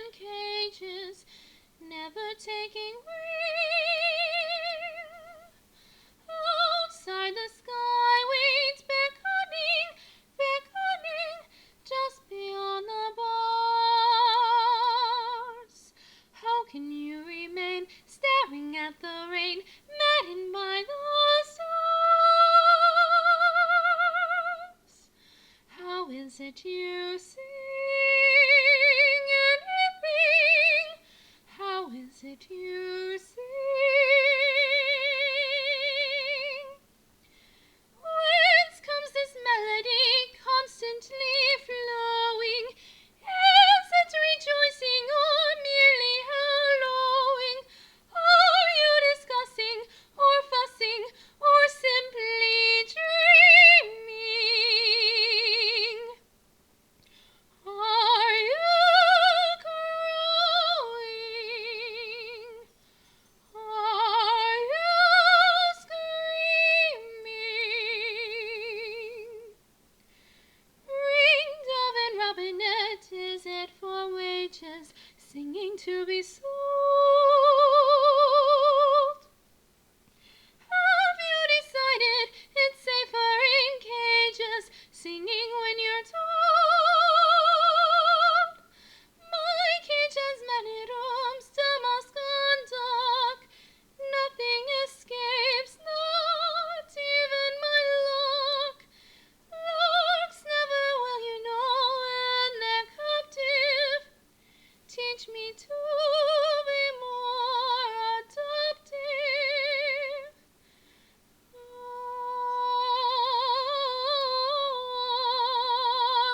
in cages, never taking wing. Outside the sky waits beckoning, beckoning, just beyond the bars. How can you remain staring at the rain, maddened by the stars? How is it you sing anything? How is it you sing? Whence comes this melody constantly flowing? Is it rejoicing or merely hallowing? Are you discussing or fussing or simply dreaming? Are you growing? Are you screaming? Ring, dove, and robinet, is it for wages, singing to be sold? Have you decided it's safer in cages, singing when you're told? My cage has many rooms, damask and dark. Nothing escapes, not even my luck. Larks never will you know when they're captive. Teach me to be more adaptive.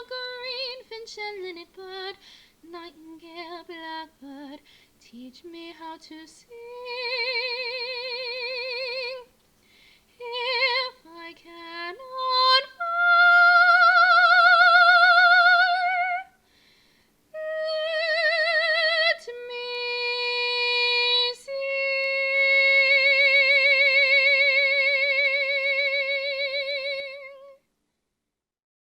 Green finch and linnet bird, nightingale, blackbird, teach me how to sing.